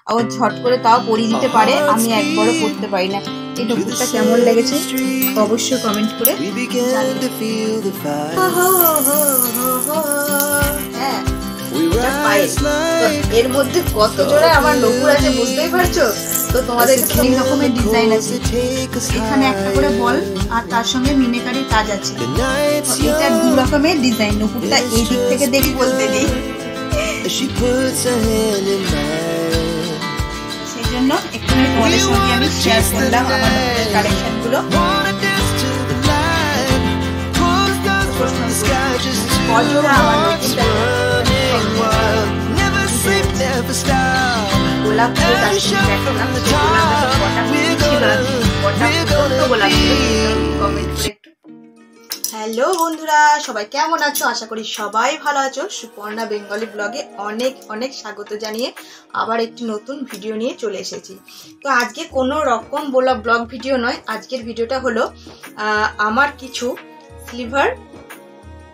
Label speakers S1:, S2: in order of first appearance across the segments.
S1: ও ঝট করে তাও পরিয়ে দিতে পারে, আমি একবারও পরতে পারি না। এই নুপুরটা কেমন লেগেছে অবশ্যই কমেন্ট করে হ্যাঁ। এর মধ্যে কত জোড়া আমার নুপুর আছে বুঝতেই পারছো তো। তোমাদের তিন রকমের ডিজাইন আছে, এখানে একটা করে বল আর তার সঙ্গে মিনেকারি কাজ আছে। এটা দু রকমের ডিজাইন। নুপুরটা এই দিক থেকে দেখি বলতে নেই, সেই জন্য একটুখানি তোমাদের সঙ্গে আমি শেয়ার করলাম আমার নুপুরের কালেকশন গুলো। কজোড়া আমার গোলাপ হ্যালো বন্ধুরা, সবাই কেমন আছো? আশা করি সবাই ভালো আছো। সুপর্ণা বেঙ্গলি ব্লগে অনেক অনেক স্বাগত জানিয়ে আবার একটি নতুন ভিডিও নিয়ে চলে এসেছি। তো আজকে কোনো রকম ব্লগ ভিডিও নয়, আজকের ভিডিওটা হলো আমার কিছু সিলভার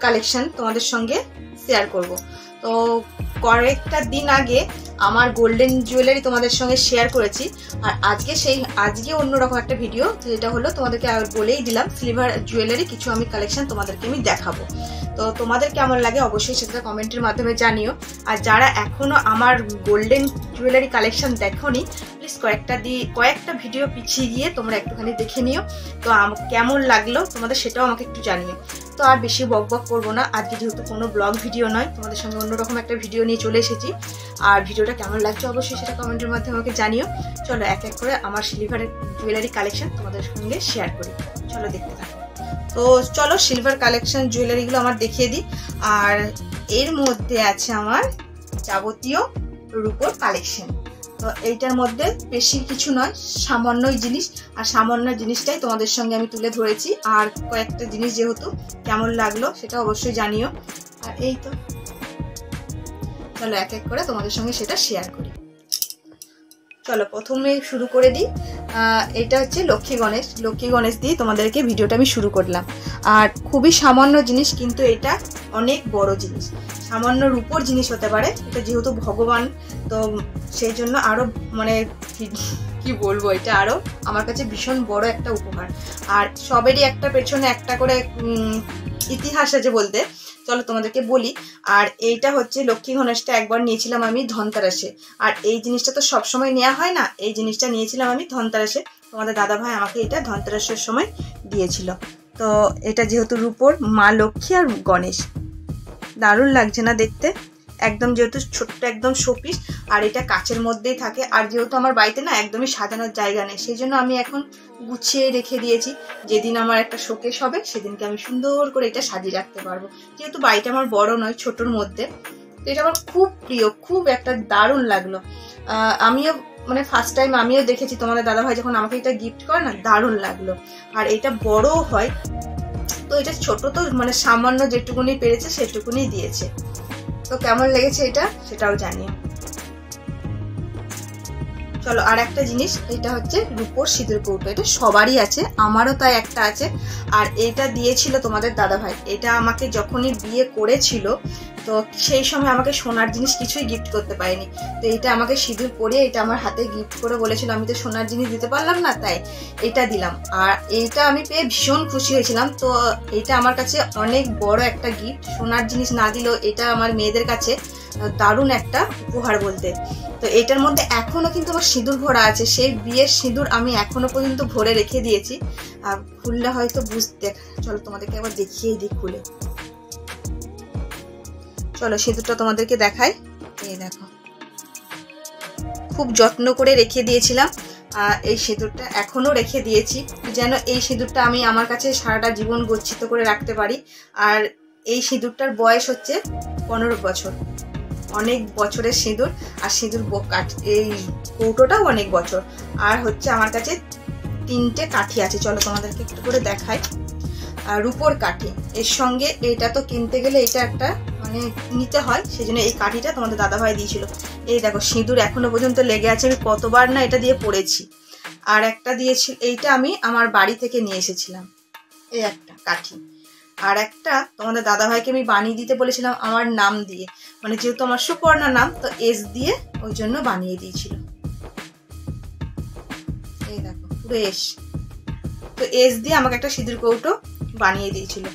S1: কালেকশন তোমাদের সঙ্গে শেয়ার করব। তো কয়েকটা দিন আগে আমার গোল্ডেন জুয়েলারি তোমাদের সঙ্গে শেয়ার করেছি, আর আজকে অন্যরকম একটা ভিডিও, যেটা হলো তোমাদেরকে বলেই দিলাম সিলভার জুয়েলারি কিছু আমি কালেকশন তোমাদেরকে আমি দেখাবো। তো তোমাদের কেমন লাগে অবশ্যই সেটা কমেন্টের মাধ্যমে জানিও। আর যারা এখনো আমার গোল্ডেন জুয়েলারি কালেকশন দেখোনি, প্লিজ কয়েকটা ভিডিও পিছিয়ে গিয়ে তোমরা একটুখানি দেখে নিও। তো কেমন লাগলো তোমাদের সেটাও আমাকে একটু জানিও। তো আর বেশি বক করবো না, আজকে যেহেতু কোনো ব্লগ ভিডিও নয়, তোমাদের সঙ্গে অন্যরকম একটা ভিডিও নিয়ে চলে এসেছি। আর ভিডিওটা কেমন লাগছে অবশ্যই সেটা কমেন্টের মাধ্যমে আমাকে জানিও। চলো এক এক করে আমার সিলভারের জুয়েলারি কালেকশন তোমাদের সঙ্গে শেয়ার করি, চলো দেখতে থাকো। তো চলো সিলভার কালেকশন জুয়েলারিগুলো আমার দেখিয়ে দিই। আর এর মধ্যে আছে আমার যাবতীয় রূপোর কালেকশন। তো এইটার মধ্যে বেশি কিছু নয়, সামান্যই জিনিস, আর সামান্য জিনিসটাই তোমাদের সঙ্গে আমি তুলে ধরেছি। আর কয়েকটা জিনিস যেহেতু কেমন লাগলো সেটা অবশ্যই জানিও। আর এই তো চলো এক এক করে তোমাদের সঙ্গে সেটা শেয়ার করি। চলো প্রথমে শুরু করে দিই। এটা হচ্ছে লক্ষ্মী গণেশ দিয়ে তোমাদেরকে ভিডিওটা আমি শুরু করলাম। আর খুবই সামান্য জিনিস, কিন্তু এটা অনেক বড় জিনিস। সামান্য রূপোর জিনিস হতে পারে, এটা যেহেতু ভগবান, তো সেই জন্য আরো মানে কি বলবো, এটা আরো আমার কাছে ভীষণ বড় একটা উপহার। আর সবেরই একটা পেছনে একটা করে ইতিহাস আছে বলতে, চলো তোমাদেরকে বলি। আর এইটা হচ্ছে লক্ষ্মী গণেশটা একবার নিয়েছিলাম আমি ধনতেরাসে। আর এই জিনিসটা তো সবসময় নেওয়া হয় না, এই জিনিসটা নিয়েছিলাম আমি ধনতেরাসে। তোমাদের দাদাভাই আমাকে এটা ধনতেরাসের সময় দিয়েছিল। তো এটা যেহেতু রূপোর, মা লক্ষ্মী আর গণেশ, দারুণ লাগছে না দেখতে? একদম যেহেতু ছোট্ট একদম শোপিস, আর এটা কাচের মধ্যেই থাকে। আর যেহেতু আমার বাড়িতে না একদমই সাজানোর জায়গা নেই, সেই জন্য আমি এখন গুছিয়ে রেখে দিয়েছি। যেদিন আমার একটা শোকেস হবে সেদিনকে আমি সুন্দর করে এটা সাজিয়ে রাখতে পারবো। যেহেতু বাড়িটা আমার বড় নয়, ছোটোর মধ্যে, তো এটা আমার খুব প্রিয়, খুব একটা দারুণ লাগলো। আমিও মানে ফার্স্ট টাইম আমিও দেখেছি তোমাদের দাদাভাই যখন আমাকে এটা গিফট করে না, দারুণ লাগলো। আর এটা বড়ও হয়, তো এটা ছোট তো মানে সামান্য যেটুকুনি পেরেছে সেটুকুনি দিয়েছে। তো কেমন লেগেছে এটা সেটাও জানিও। চলো আর একটা জিনিস, এটা হচ্ছে রূপোর সিঁদুর কৌটো। এটা সবারই আছে, আমারও তাই একটা আছে। আর এটা দিয়েছিল তোমাদের দাদাভাই। এটা আমাকে যখনই বিয়ে করেছিল, তো সেই সময় আমাকে সোনার জিনিস কিছুই গিফট করতে পারেনি। তো এটা আমাকে সিঁদুর পরিয়ে এটা আমার হাতে গিফট করে বলেছিল, আমি তো সোনার জিনিস দিতে পারলাম না, তাই এটা দিলাম। আর এইটা আমি পেয়ে ভীষণ খুশি হয়েছিলাম। তো এটা আমার কাছে অনেক বড় একটা গিফট। সোনার জিনিস না দিলেও এটা আমার মেয়েদের কাছে দারুণ একটা উপহার বলতে। তো এটার মধ্যে এখনো কিন্তু আমার সিঁদুর ভরা আছে, সেই বিয়ের সিঁদুর আমি এখনো পর্যন্ত ভরে রেখে দিয়েছি। আর খুললে হয়তো বুঝতে, চলো তোমাদেরকে আবার দেখিয়ে দিই খুলে। চলো সিঁদুরটা তোমাদেরকে দেখাই। এই দেখো, খুব যত্ন করে রেখে দিয়েছিলাম। এই সিঁদুরটা এখনো রেখে দিয়েছি, যেন এই সিঁদুরটা আমি আমার কাছে সারাটা জীবন গচ্ছিত করে রাখতে পারি। আর এই সিঁদুরটার বয়স হচ্ছে 15 বছর, অনেক বছরের সিঁদুর। আর সিঁদুর এই কৌটোটাও অনেক বছর। আর হচ্ছে আমার কাছে 3টে কাঠি আছে, চলো তোমাদেরকে একটু করে দেখাই। রূপোর কাঠি, এর সঙ্গে এটা তো কিনতে গেলে এটা একটা মানে নিতে হয়, সেই জন্য এই কাঠিটা তোমাদের দাদাভাই দিয়েছিল। এই দেখো সিঁদুর এখনো পর্যন্ত লেগে আছে, আমি কতবার না এটা দিয়ে পড়েছি। আর একটা দিয়েছি, এইটা আমি আমার বাড়ি থেকে নিয়ে এসেছিলাম, এই একটা কাঠি। আর একটা তোমাদের দাদাভাইকে আমি বানিয়ে দিতে বলেছিলাম আমার নাম দিয়ে, মানে যেহেতু আমার সুপর্ণা নাম তো এস দিয়ে ওই জন্য বানিয়ে দিয়েছিল। এই দেখো পুরো এস, তো এস দিয়ে আমাকে একটা সিঁদুর কৌটো বানিয়ে দিয়েছিল।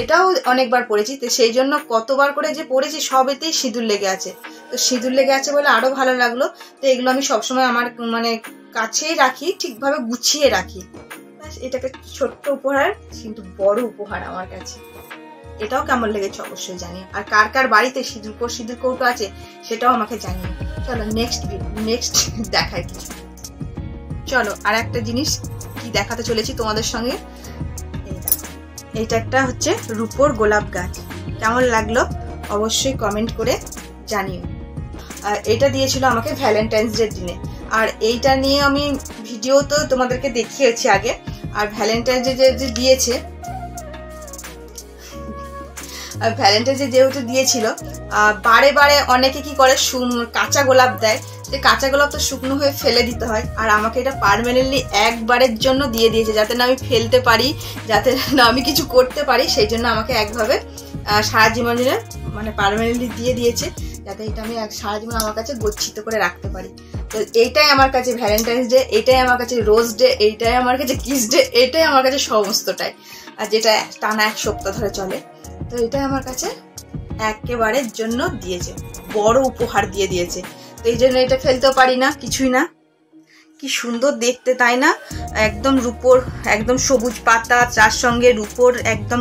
S1: এটাও অনেকবার পরেছি, তো সেই জন্য কতবার করে যে পরেছি সবেতেই সিঁদুর লেগে আছে। তো সিঁদুর লেগে আছে বলে আরো ভালো লাগলো। তো এগুলো আমি সবসময় আমার মানে কাছেই রাখি, ঠিকভাবে গুছিয়ে রাখি। এটাকে ছোট্ট উপহার কিন্তু বড় উপহার আমার কাছে। এটাও কেমন লেগেছে অবশ্যই জানিও, আর কার কার বাড়িতে সিঁদুর কৌটো আছে সেটাও আমাকে জানিও। চলো নেক্সট দেখাই কিছু। চলো আর একটা জিনিস কি দেখাতে চলেছি তোমাদের সঙ্গে। এইটা একটা হচ্ছে রূপোর গোলাপ গাছ, কেমন লাগলো অবশ্যই কমেন্ট করে জানিও। আর এটা দিয়েছিল আমাকে ভ্যালেন্টাইন্স ডে দিনে, আর এইটা নিয়ে আমি ভিডিও তো তোমাদেরকে দেখিয়েছি আগে। আর ভ্যালেন্টাইন্স ডে যে দিয়েছে, ভ্যালেন্টাইন্স ডে যেহেতু দিয়েছিল, বারে বারে অনেকে কি করে কাঁচা গোলাপ দেয়, যে কাঁচা গোলাপ তো শুকনো হয়ে ফেলে দিতে হয়, আর আমাকে এটা পার্মানেন্টলি একবারের জন্য দিয়ে দিয়েছে, যাতে না আমি ফেলতে পারি, যাতে না আমি কিছু করতে পারি, সেই জন্য আমাকে একভাবে সারা জীবনের মানে পার্মানেন্টলি দিয়ে দিয়েছে, যাতে এটা আমি সারা জীবন আমার কাছে গচ্ছিত করে রাখতে পারি। তো এইটাই আমার কাছে ভ্যালেন্টাইন্স ডে, এইটাই আমার কাছে রোজ ডে, এইটাই আমার কাছে কিস ডে, এইটাই আমার কাছে সমস্তটাই, আর যেটা টানা 1 সপ্তাহ ধরে চলে। তো এটাই আমার কাছে একেবারের জন্য দিয়েছে, বড় উপহার দিয়ে দিয়েছে। তো এই জন্য এটা ফেলতেও পারি না, কিছুই না। কি সুন্দর দেখতে তাই না, একদম রূপোর, একদম সবুজ পাতা, তার সঙ্গে রূপোর একদম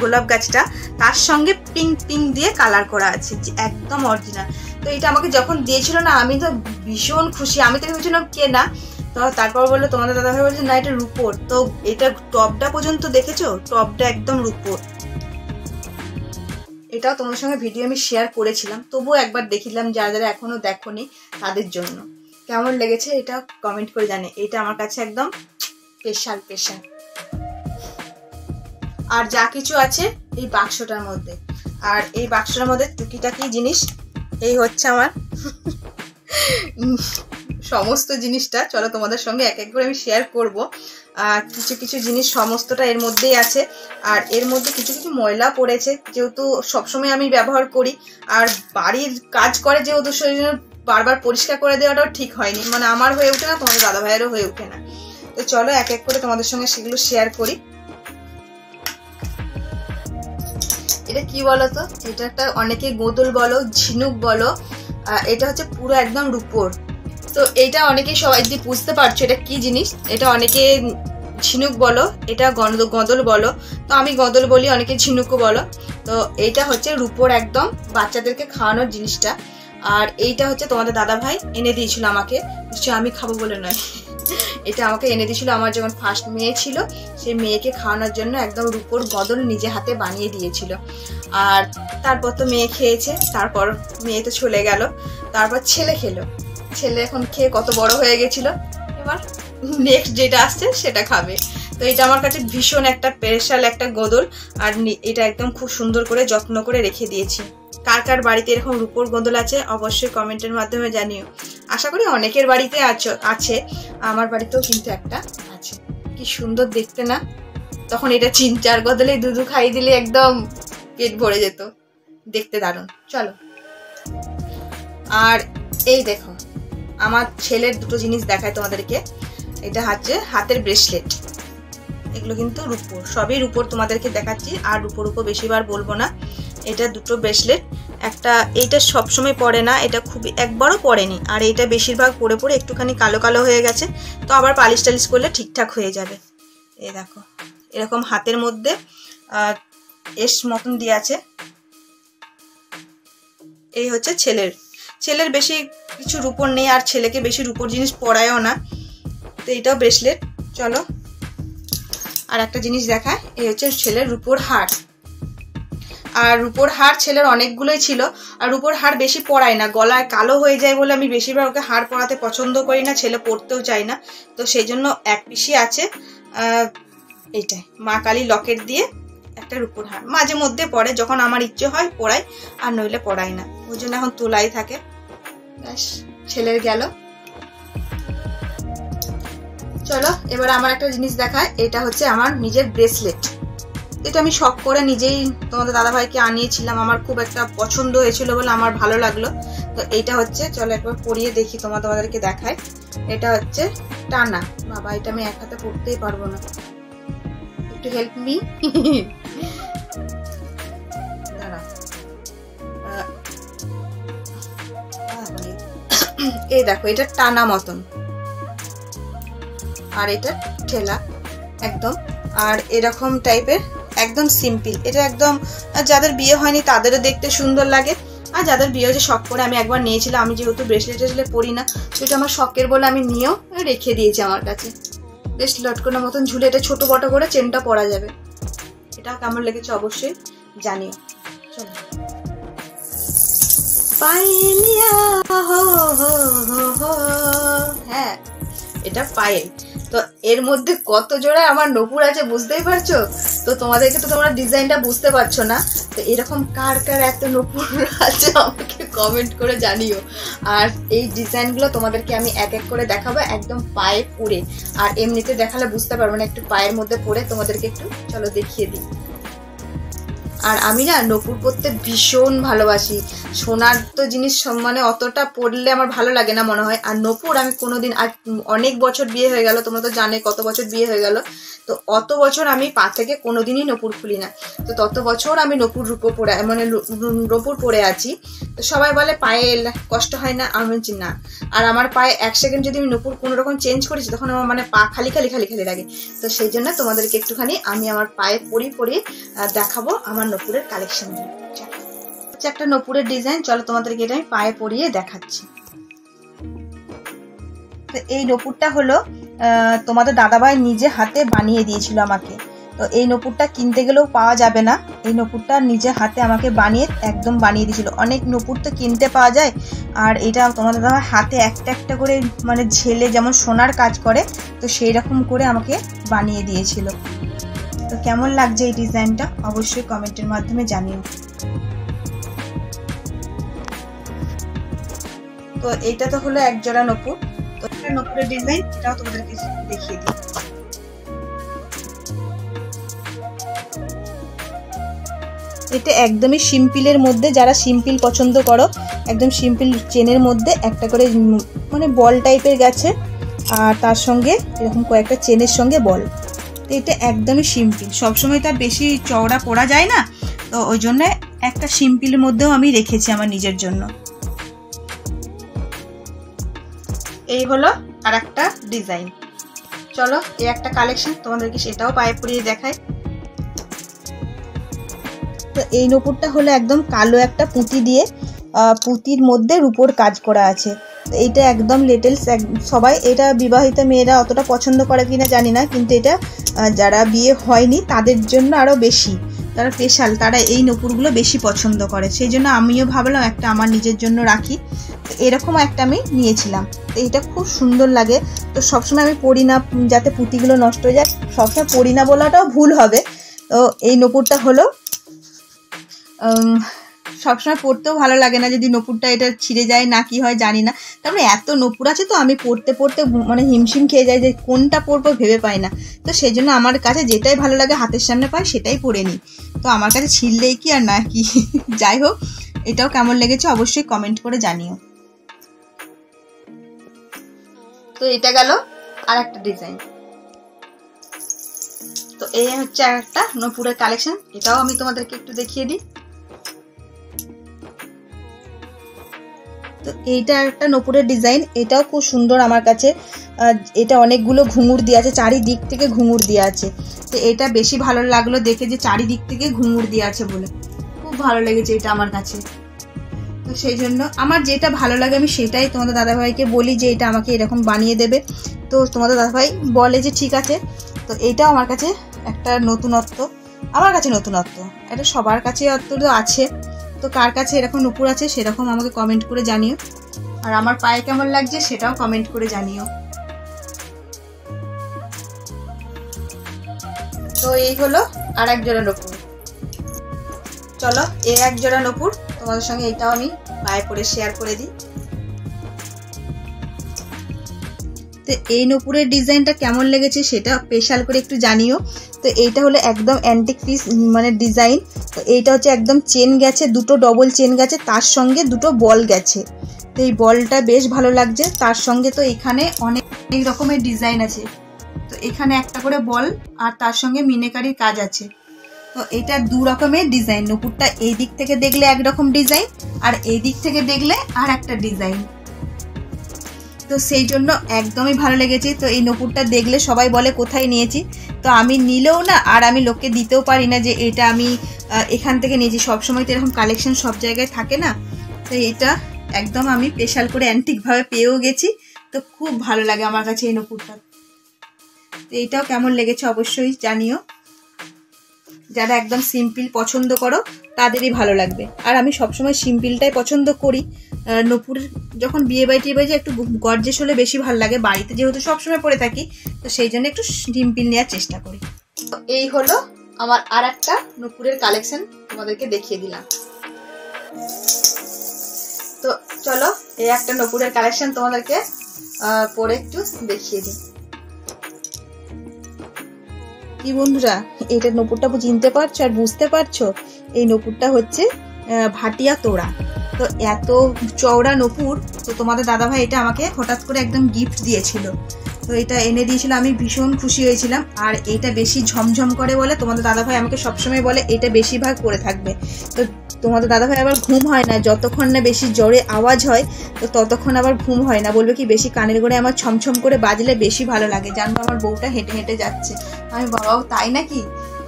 S1: গোলাপ গাছটা, তার সঙ্গে পিঙ্ক দিয়ে কালার করা আছে, একদম অরিজিনাল। তো এটা আমাকে যখন দিয়েছিল না, আমি তো ভীষণ খুশি। আমি তো ভেবেছিলাম কেনা, তো তারপর বললো তোমাদের দাদাভাই বলছে না এটা রূপোর। তো এটা টপটা পর্যন্ত দেখেছো, টপটা একদম রূপোর। এটাও তোমার সঙ্গে ভিডিও আমি শেয়ার করেছিলাম, তবুও একবার দেখিলাম যারা যারা এখনো দেখোনি তাদের জন্য। কেমন লেগেছে এটা কমেন্ট করে জানি। এটা আমার কাছে একদম স্পেশাল। আর যা কিছু আছে এই বাক্সটার মধ্যে, আর এই বাক্সটার মধ্যে টুকিটাকি জিনিস, এই হচ্ছে আমার সমস্ত জিনিসটা। চলো তোমাদের সঙ্গে এক এক করে আমি শেয়ার করব। কিছু জিনিস সমস্তটা এর মধ্যেই আছে, আর এর মধ্যে কিছু ময়লা পড়েছে, যেহেতু সবসময় আমি ব্যবহার করি, আর বাড়ির কাজ করে যেহেতু সেই জন্য বারবার পরিষ্কার করে দেওয়াটাও ঠিক হয়নি, মানে আমার হয়ে ওঠে না, তোমাদের দাদা ভাইয়েরও হয়ে ওঠে না। তো চলো এক এক করে তোমাদের সঙ্গে সেগুলো শেয়ার করি। এটা কি বলতো, এটা একটা অনেকে গোদল বলো, ঝিনুক বলো, এটা হচ্ছে পুরো একদম রূপোর। তো এটা অনেকেই সবাই যদি বুঝতে পারছো এটা কি জিনিস, এটা অনেকে ঝিনুক বলো, এটা গদল বলো, তো আমি গদল বলি, অনেকে ঝিনুকও বলো। তো এইটা হচ্ছে রূপোর একদম বাচ্চাদেরকে খাওয়ানোর জিনিসটা। আর এইটা হচ্ছে তোমাদের দাদা ভাই এনে দিয়েছিল আমাকে, নিশ্চয়ই আমি খাবো বলে নয়, এটা আমাকে এনে দিয়েছিল আমার যখন ফার্স্ট মেয়ে ছিল, সেই মেয়েকে খাওয়ানোর জন্য একদম রূপোর গদল নিজে হাতে বানিয়ে দিয়েছিল। আর তারপর তো মেয়ে খেয়েছে, তারপর মেয়ে তো চলে গেল, তারপর ছেলে খেলো, ছেলে এখন খেয়ে কত বড় হয়ে গেছিল, এবার নেক্সট যেটা আসছে সেটা খাবে। তো এটা আমার কাছে ভীষণ একটা স্পেশাল একটা গদল, আর এটা একদম খুব সুন্দর করে যত্ন করে রেখে দিয়েছি। কার কার বাড়িতে এরকম রূপোর গদল আছে অবশ্যই কমেন্টের মাধ্যমে জানিও। আশা করি অনেকের বাড়িতে আছে, আমার বাড়িতেও কিন্তু একটা আছে। কি সুন্দর দেখতে না, তখন এটা 3-4 গদলে দুধ খাইয়ে দিলে একদম পেট ভরে যেত, দেখতে দারুণ। চলো আর এই দেখো আমার ছেলের দুটো জিনিস দেখায় তোমাদেরকে। এটা হচ্ছে হাতের ব্রেসলেট, এগুলো কিন্তু রূপোর, সবই রূপোর তোমাদেরকে দেখাচ্ছি, আর রূপোর বেশিবার বলবো না। এটা দুটো ব্রেসলেট, একটা এইটা সবসময় পরে না, এটা খুবই একবারও পরেনি, আর এইটা বেশিরভাগ পরে একটুখানি কালো কালো হয়ে গেছে, তো আবার পালিশ টালিশ করলে ঠিকঠাক হয়ে যাবে। এই দেখো এরকম হাতের মধ্যে এস মতন দিয়ে আছে। এই হচ্ছে ছেলের বেশি কিছু রূপোর নেই, আর ছেলেকে বেশি রূপোর জিনিস পরায়ও না। তো এটাও ব্রেসলেট। চলো আর একটা জিনিস দেখায়, এই হচ্ছে ছেলের রূপোর হার। আর রূপোর হার ছেলের অনেকগুলোই ছিল, আর রূপোর হার বেশি পরাই না, গলায় কালো হয়ে যায় বলে আমি বেশিরভাগ ওকে হার পরাতে পছন্দ করি না, ছেলে পরতেও চাই না। তো সেই জন্য এক পিসই আছে, এইটাই মা কালী লকেট দিয়ে একটা রূপোর হার, মাঝে মধ্যে পরে যখন আমার ইচ্ছে হয় পরাই, আর নইলে পরাই না, ওই জন্য এখন তোলাই থাকে। ব্যাস ছেলের গেল। চলো এবার আমার একটা জিনিস দেখায়, এটা হচ্ছে আমার নিজের ব্রেসলেট। এটা আমি শখ করে নিজেই তোমাদের দাদাভাইকে আনিয়েছিলাম, আমার খুব একটা পছন্দ হয়েছিল বলে আমার ভালো লাগলো। তো এইটা হচ্ছে, চলো একবার পরিয়ে দেখি, তোমাদেরকে দেখাই। এটা হচ্ছে টানা। বাবা, এটা আমি এক হাতে পরতেই পারবো না, একটু হেল্প মি। এই দেখো, এটা টানা মতন, আর এটা ঠেলা একদম। আর এরকম টাইপের একদম সিম্পল। এটা একদম যাদের বিয়ে হয়নি তাদেরও দেখতে সুন্দর লাগে, আর যাদের বিয়ে হয়েছে শখ করে। আমি একবার নিয়েছিলাম, আমি যেহেতু ব্রেসলেট টেসলেট পরি না, সেটা আমার শখের বলে আমি নিয়েও রেখে দিয়েছি আমার কাছে। বেশ লটকনের মতন ঝুলে, এটা ছোট বড় করে চেনটা পরা যাবে। এটা কেমন লেগেছে অবশ্যই জানিও। চলো, পায়েলিয়া হো হো হো, হ্যাঁ এটা পায়েল। তো এর মধ্যে কত জোড়া আমার নপুর আছে বুঝতেই পারছো তো। তোমাদেরকে তো তোমরা ডিজাইনটা বুঝতে পারছো না। তো এরকম কার কার এত নপুর আছে আমাকে কমেন্ট করে জানিও। আর এই ডিজাইনগুলো তোমাদেরকে আমি এক এক করে দেখাবো, একদম পায়ে পরে। আর এমনিতে দেখালে বুঝতে পারবো না, একটু পায়ের মধ্যে পরে তোমাদেরকে একটু চলো দেখিয়ে দিই। আর আমি না নপুর পরতে ভীষণ ভালোবাসি। সোনার তো জিনিস মানে অতটা পরলে আমার ভালো লাগে না মনে হয়। আর নপুর আমি কোনোদিন, আর অনেক বছর বিয়ে হয়ে গেল, তোমরা তো জানে কত বছর বিয়ে হয়ে গেল। তো অত বছর আমি পা থেকে কোনোদিনই নপুর খুলি না। তো তত বছর আমি নপুর রূপো পরে, মানে নপুর পরে আছি। তো সবাই বলে পায়ে কষ্ট হয় না, আমি বলছি না। আর আমার পায়ে এক সেকেন্ড যদি আমি নপুর কোনো রকম চেঞ্জ করেছি, তখন আমার মানে পা খালি খালি খালি খালি লাগে। তো সেই জন্য তোমাদেরকে একটুখানি আমি আমার পায়ে পরিয়ে দেখাবো আমার নপুরের কালেকশন। হচ্ছে একটা নপুরের ডিজাইন, চলো তোমাদেরকে এটা আমি পায়ে পরিয়ে দেখাচ্ছি। তো এই নপুরটা হলো তোমাদের দাদাভাই নিজে হাতে বানিয়ে দিয়েছিল আমাকে। তো এই নপুরটা কিনতে গেলেও পাওয়া যাবে না, এই নপুরটা নিজে হাতে আমাকে একদম বানিয়ে দিয়েছিল। অনেক নপুর তো কিনতে পাওয়া যায়, আর এটা তোমাদের দাদাভাই হাতে একটা একটা করে মানে ঝেলে যেমন সোনার কাজ করে, তো সেই রকম করে আমাকে বানিয়ে দিয়েছিল। তো কেমন লাগছে এই ডিজাইনটা অবশ্যই কমেন্টের মাধ্যমে জানিও। তো এইটা তো হলো এক জোড়া নপুর। তো এটা নপুরের ডিজাইন, এটাও তোমাদেরকে দেখিয়ে দিই। এটা একদমই সিম্পলের মধ্যে, যারা সিম্পল পছন্দ করো, একদম সিম্পল চেনের মধ্যে একটা করে মানে বল টাইপের গেছে, আর তার সঙ্গে এরকম কয়েকটা চেনের সঙ্গে বল। তো এটা একদমই সিম্পল, সবসময় তার বেশি চওড়া পরা যায় না, তো ওই জন্য একটা সিম্পলের মধ্যেও আমি রেখেছি আমার নিজের জন্য। এই হলো আর একটা ডিজাইন। চলো এই একটা কালেকশন তোমাদেরকে সেটাও পায়ে পরিয়ে দেখাই। তো এই নপুরটা হলো একদম কালো একটা পুঁতি দিয়ে, পুঁতির মধ্যে রূপোর কাজ করা আছে। তো এইটা একদম লেটেস্ট, সবাই এটা, বিবাহিত মেয়েরা অতটা পছন্দ করে কিনা জানি না, কিন্তু এটা যারা বিয়ে হয়নি তাদের জন্য আরও বেশি, তারা স্পেশাল, তারা এই নপুরগুলো বেশি পছন্দ করে। সেই জন্য আমিও ভাবলাম একটা আমার নিজের জন্য রাখি। তো এরকম একটা আমি নিয়েছিলাম। তো এটা খুব সুন্দর লাগে। তো সবসময় আমি পরি না, যাতে পুঁতিগুলো নষ্ট হয়ে যায়, সবসময় পরি না বলাটাও ভুল হবে। তো এই নপুরটা হলো সবসময় পরতেও ভালো লাগে না যদি নপুরটা এটা ছিঁড়ে যায় না কি হয় জানি না। তারপরে এত নপুর আছে, তো আমি পরতে মানে হিমশিম খেয়ে যাই যে কোনটা পরবো ভেবে পাই না। তো সেই জন্য আমার কাছে যেটাই ভালো লাগে হাতের সামনে পাই সেটাই পরে নিই। তো আমার কাছে ছিঁড়লেই কি আর না কি। যাই হোক, এটাও কেমন লেগেছে অবশ্যই কমেন্ট করে জানিও। তো এটা গেল আর একটা ডিজাইন। তো এই হচ্ছে আর একটা নপুরের কালেকশন, এটাও আমি তোমাদেরকে একটু দেখিয়ে দিই। তো এইটা একটা নপুরের ডিজাইন, এটাও খুব সুন্দর আমার কাছে। এটা অনেকগুলো ঘুঙুর দিয়ে আছে, চারিদিক থেকে ঘুঙুর দিয়ে আছে। তো এটা বেশি ভালো লাগলো দেখে যে চারিদিক থেকে ঘুঙুর দিয়ে আছে বলে, খুব ভালো লেগেছে এটা আমার কাছে। তো সেই জন্য আমার যেটা ভালো লাগে আমি সেটাই তোমাদের দাদাভাইকে বলি যে এটা আমাকে এরকম বানিয়ে দেবে। তো তোমাদের দাদাভাই বলে যে ঠিক আছে। তো এইটাও আমার কাছে একটা নতুনত্ব, আমার কাছে নতুনত্ব, এটা সবার কাছে তো আছে। তো কার কাছে এরকম নপুর আছে সেরকম আমাকে কমেন্ট করে জানিও। আর আমার পায়ে কেমন লাগছে সেটাও কমেন্ট করে জানিও। তো এই হলো আর এক জোড়া নপুর। চলো এই এক জোড়া নপুর তোমাদের সঙ্গে এইটাও আমি পায়ে পরে শেয়ার করে দিই। তো এই নূপুরের ডিজাইনটা কেমন লেগেছে সেটা স্পেশাল করে একটু জানিও। তো এইটা হলো একদম অ্যান্টিক পিস মানে ডিজাইন। তো এইটা হচ্ছে একদম চেন গেছে, দুটো ডবল চেন গেছে, তার সঙ্গে দুটো বল গেছে। তো এই বলটা বেশ ভালো লাগছে। তার সঙ্গে তো এখানে অনেক রকমের ডিজাইন আছে। তো এখানে একটা করে বল আর তার সঙ্গে মিনেকারির কাজ আছে। তো এটা দু রকমের ডিজাইন। নূপুরটা এই দিক থেকে দেখলে একরকম ডিজাইন আর এই দিক থেকে দেখলে আর একটা ডিজাইন। তো সেই জন্য একদমই ভালো লেগেছে। তো এই নূপুরটা দেখলে সবাই বলে কোথায় নিয়েছি। তো আমি নিলেও না আর আমি লোককে দিতেও পারি না যে এটা আমি এখান থেকে নিয়েছি। সবসময় তো এরকম কালেকশন সব জায়গায় থাকে না। তো এটা একদম আমি স্পেশাল করে অ্যান্টিকভাবে পেয়েও গেছি। তো খুব ভালো লাগে আমার কাছে এই নূপুরটা। তো এইটাও কেমন লেগেছে অবশ্যই জানিও। যারা একদম সিম্পল পছন্দ করো তাদেরই ভালো লাগবে। আর আমি সবসময় সিম্পলটাই পছন্দ করি। নূপুর যখন বিয়ে বাড়ি টিয়ে বাড়ি একটু গর্জেস হলে বেশি ভালো লাগে। বাড়িতে যেহেতু সবসময় পরে থাকি তো সেই জন্য একটু সিম্পল নেওয়ার চেষ্টা করি। তো এই হলো আমার আর একটা নূপুরের কালেকশন, তোমাদেরকে দেখিয়ে দিলাম। তো চলো এই একটা নূপুরের কালেকশন তোমাদেরকে পরে একটু দেখিয়ে দিই। কি বন্ধুরা, এটা নূপুরটা চিনতে পারছো আর বুঝতে পারছো? এই নূপুরটা হচ্ছে ভাটিয়া তোড়া। তো এত চওড়া নূপুর। তো তোমাদের দাদাভাই এটা আমাকে হঠাৎ করে একদম গিফট দিয়েছিল। তো এটা এনে দিয়েছিল, আমি ভীষণ খুশি হয়েছিলাম। আর এটা বেশি ঝমঝম করে বলে তোমাদের দাদাভাই আমাকে সবসময় বলে এটা বেশিরভাগ পরে থাকবে। তো তোমাদের দাদাভাই আবার ঘুম হয় না, যতক্ষণ না বেশি জোরে আওয়াজ হয় তো ততক্ষণ আবার ঘুম হয় না। বলবে কি বেশি কানের গোড়ে আমার ছমছম করে বাজলে বেশি ভালো লাগে, জানবো আমার বউটা হেঁটে হেঁটে যাচ্ছে। আমি বাবাও তাই নাকি?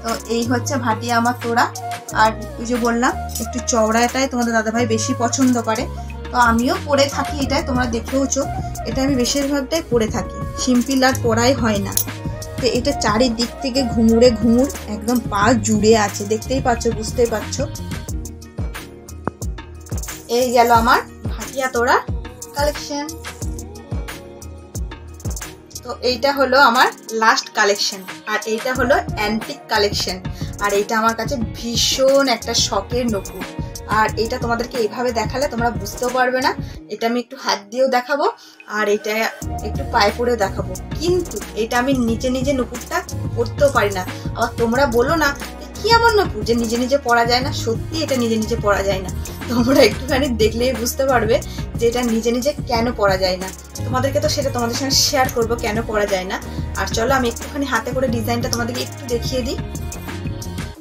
S1: তো এই হচ্ছে ভাটিয়া আমার তোড়া। আর ওই যে বললাম একটু চওড়াটাই তোমাদের দাদাভাই বেশি পছন্দ করে। তো আমিও পরে থাকি এটাই, তোমরা দেখেওছো। এটা আমি বেশিরভাগটাই পরে থাকি, সিম্পল আর পরাই হয় না। তো এটা চারিদিক থেকে ঘুঙুরে ঘুঙুর একদম পা জুড়ে আছে, দেখতেই পাচ্ছ, বুঝতেই পারছো। এই গেল আমার ভাটিয়া তোড়া কালেকশন। তো এইটা হলো আমার লাস্ট কালেকশন। আর এইটা হলো অ্যান্টিক কালেকশন। আর এইটা আমার কাছে ভীষণ একটা শখের নূপুর। আর এটা তোমাদেরকে এইভাবে দেখালে তোমরা বুঝতেও পারবে না। এটা আমি একটু হাত দিয়েও দেখাবো আর এটা একটু পায়ে পরেও দেখাবো। কিন্তু এটা আমি নিজে নিজে নূপুরটা পরতেও পারি না। আবার তোমরা বলো না কি এমন নূপুর যে নিজে নিজে পরা যায় না। সত্যি এটা নিজে নিজে পরা যায় না। তোমরা একটুখানি দেখলেই বুঝতে পারবে যে এটা নিজে নিজে কেন পরা যায় না। তোমাদেরকে তো সেটা তোমাদের সঙ্গে শেয়ার করবো কেন পরা যায় না। আর চলো আমি একটুখানি হাতে করে ডিজাইনটা তোমাদেরকে একটু দেখিয়ে দিই।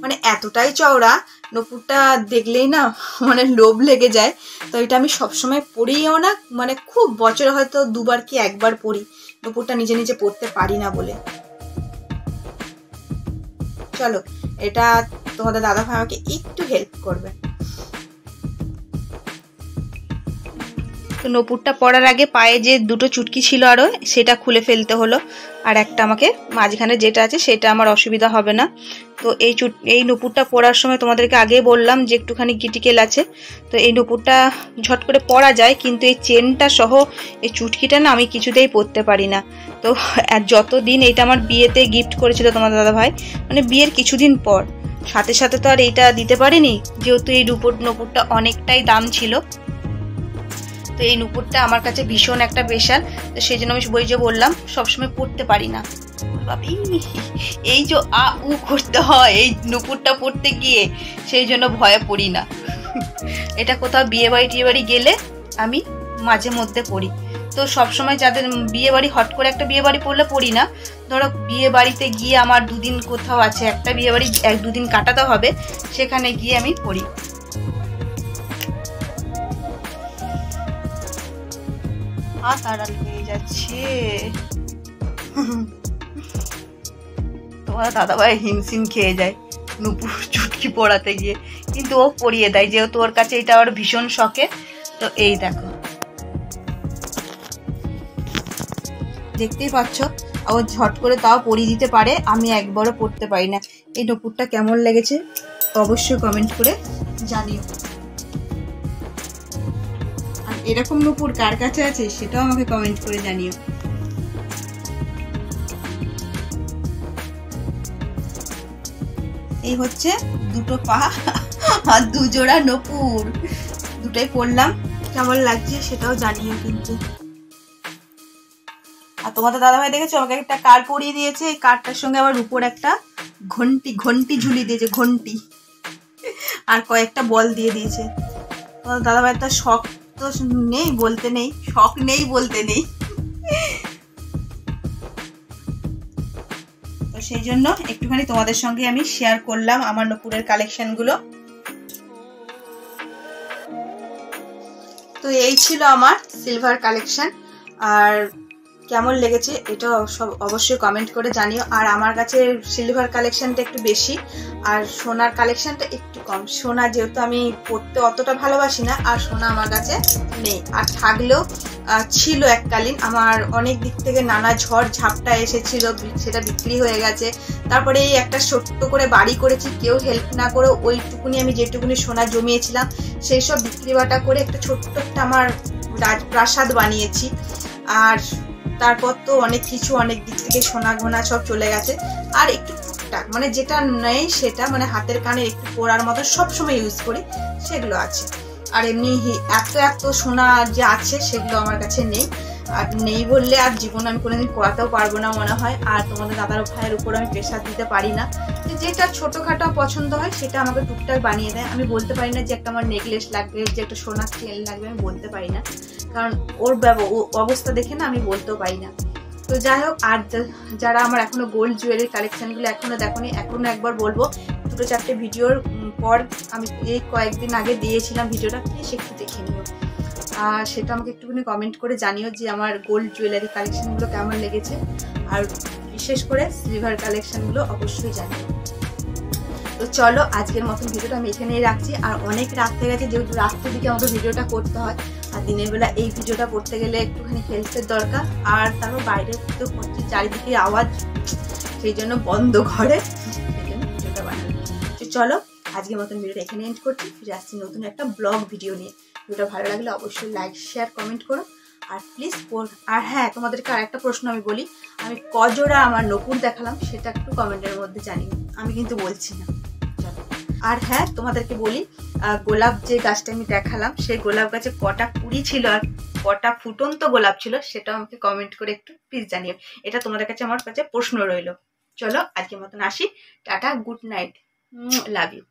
S1: মানে এতটাই চওড়া নূপুরটা দেখলেই না মানে লোভ লেগে যায়। তো এটা আমি সবসময় পরিও না, মানে খুব বছরে হয়তো দুবার কি একবার পরি। নূপুরটা নিজে নিজে পরতে পারি না বলে। চলো এটা তোমাদের দাদাভাই আমাকে একটু হেল্প করবে। তো নূপুরটা পরার আগে পায়ে যে দুটো চুটকি ছিল আরও সেটা খুলে ফেলতে হলো। আর একটা আমাকে মাঝখানে যেটা আছে সেটা আমার অসুবিধা হবে না। তো এই নূপুরটা পরার সময় তোমাদেরকে আগেই বললাম যে একটুখানি গিটিকেল আছে। তো এই নূপুরটা ঝট করে পরা যায়, কিন্তু এই চেনটা সহ এই চুটকিটা না আমি কিছুতেই পরতে পারি না। তো যতদিন এইটা আমার বিয়েতে গিফট করেছিল তোমাদের দাদাভাই, মানে বিয়ের কিছুদিন পর, সাথে সাথে তো আর এইটা দিতে পারিনি যেহেতু এই নূপুরটা অনেকটাই দাম ছিল। তো এই নূপুরটা আমার কাছে ভীষণ একটা স্পেশাল। তো সেই জন্য আমি বই যে বললাম সবসময় পরতে পারি না। এই যে আ উ করতে হয় এই নূপুরটা পরতে গিয়ে, সেই জন্য ভয়ে পড়ি না। এটা কোথাও বিয়ে বাড়ি টিয়ে বাড়ি গেলে আমি মাঝে মধ্যে পড়ি। তো সবসময় যাদের বিয়ে বাড়ি হট করে একটা বিয়ে বাড়ি পড়লে পড়ি না। ধরো বিয়ে বাড়িতে গিয়ে আমার দুদিন কোথাও আছে, একটা বিয়ে বাড়ি 1-2 দিন কাটাতে হবে, সেখানে গিয়ে আমি পড়ি। তাড়াল হয়ে যাচ্ছে। তোমার দাদাভাই হিমশিম খেয়ে যায় নূপুর চুটকি পড়াতে গিয়ে, কিন্তু ও পরিয়ে দেয় যেহেতু ওর কাছে এটা আবার ভীষণ শখে। তো এই দেখো, দেখতেই পাচ্ছ ও ঝট করে তাও পরিয়ে দিতে পারে, আমি একবারও পরতে পারি না। এই নূপুরটা কেমন লেগেছে অবশ্যই কমেন্ট করে জানিও। আর এরকম নূপুর কার কাছে আছে সেটাও আমাকে কমেন্ট করে জানিও। এই হচ্ছে দুটো পা আর 2 জোড়া নূপুর, দুটোই পরলাম। কেমন লাগছে সেটাও জানিও কিন্তু। আর তোমাদের দাদাভাই দেখেছো আমাকে একটা কার্ড পরিয়ে দিয়েছে, এই কার্ডটার সঙ্গে আবার উপর একটা ঘন্টি ঝুলিয়ে দিয়েছে, ঘন্টি, আর কয়েকটা বল দিয়ে দিয়েছে। তোমাদের দাদাভাই তো শখ তো নেই বলতে নেই, শখ নেই বলতে নেই। তো সেই জন্য একটুখানি তোমাদের সঙ্গে আমি শেয়ার করলাম আমার নূপুরের কালেকশনগুলো। তো এই ছিল আমার সিলভার কালেকশন। আর কেমন লেগেছে এটা সব অবশ্যই কমেন্ট করে জানিও। আর আমার কাছে সিলভার কালেকশনটা একটু বেশি আর সোনার কালেকশনটা একটু কম। সোনা যেহেতু আমি পরতে অতটা ভালোবাসি না, আর সোনা আমার কাছে নেই, আর থাকলেও ছিল এককালীন। আমার অনেক দিক থেকে নানা ঝড় ঝাপটা এসেছিল, সেটা বিক্রি হয়ে গেছে। তারপরে এই একটা ছোট্ট করে বাড়ি করেছি, কেউ হেল্প না করে ওইটুকুনি আমি যেটুকুনি সোনা জমিয়েছিলাম সেই সব বিক্রি বাটা করে একটা ছোট্ট একটা আমার রাজপ্রাসাদ বানিয়েছি। আর তারপর তো অনেক কিছু অনেক দিক থেকে সোনা গোনা সব চলে গেছে। আর একটু টুকটাক মানে যেটা নেই সেটা মানে হাতের কানে একটু পরার মতো সবসময় ইউজ করি সেগুলো আছে। আর এমনি এত সোনা যে আছে সেগুলো আমার কাছে নেই। আর নেই বললে আর জীবনে আমি কোনোদিন পড়াতেও পারবো না মনে হয়। আর তোমাদের দাদার ভাইয়ের উপর আমি প্রেশার দিতে পারি না, যেটা ছোটোখাটো পছন্দ হয় সেটা আমাকে টুকটাক বানিয়ে দেয়। আমি বলতে পারি না যে একটা আমার নেকলেস লাগবে, যে একটা সোনার চেন লাগবে, আমি বলতে পারি না, কারণ ওর অবস্থা দেখে না আমি বলতেও পারি না। তো যাই হোক, আর যারা আমার এখনো গোল্ড জুয়েলারি কালেকশনগুলো এখনো দেখোনি, এখনো একবার বলবো 2-4টে ভিডিওর পর আমি এই কয়েকদিন আগে দিয়েছিলাম ভিডিওটা, প্লিজ একটু দেখে নিও। আর সেটা আমাকে একটুখানি কমেন্ট করে জানিও যে আমার গোল্ড জুয়েলারি কালেকশনগুলো কেমন লেগেছে, আর বিশেষ করে সিলভার কালেকশনগুলো অবশ্যই জানিও। তো চলো আজকের মতন ভিডিওটা আমি এখানেই রাখছি। আর অনেক রাত হয়ে গেছে, যেহেতু রাত্রের দিকে আমাকে ভিডিওটা করতে হয়, আর দিনের বেলা এই ভিডিওটা করতে গেলে একটুখানি হেল্পের দরকার। আর তারপর বাইরে তো করছি, চারিদিকে আওয়াজ, সেই জন্য বন্ধ ঘরে সেই জন্য ভিডিওটা বানাবো। তো চলো আজকের মতন ভিডিওটা এখানে এন্ড করছি, ফিরে আসছি নতুন একটা ব্লগ ভিডিও নিয়ে। ভিডিওটা ভালো লাগলে অবশ্যই লাইক শেয়ার কমেন্ট করো। আর প্লিজ আর হ্যাঁ, তোমাদেরকে আরেকটা প্রশ্ন আমি বলি, আমি কজোড়া আমার নূপুর দেখালাম সেটা একটু কমেন্টের মধ্যে জানিও, আমি কিন্তু বলছি না। আর হ্যাঁ, তোমাদেরকে বলি, গোলাপ যে গাছটা আমি দেখালাম সেই গোলাপ গাছে কটা কুড়ি ছিল আর কটা ফুটন্ত গোলাপ ছিল সেটা আমাকে কমেন্ট করে একটু প্লিজ জানিও। এটা তোমাদের কাছে আমার কাছে প্রশ্ন রইল। চলো আজকের মতন আসি, tata, good night, love you.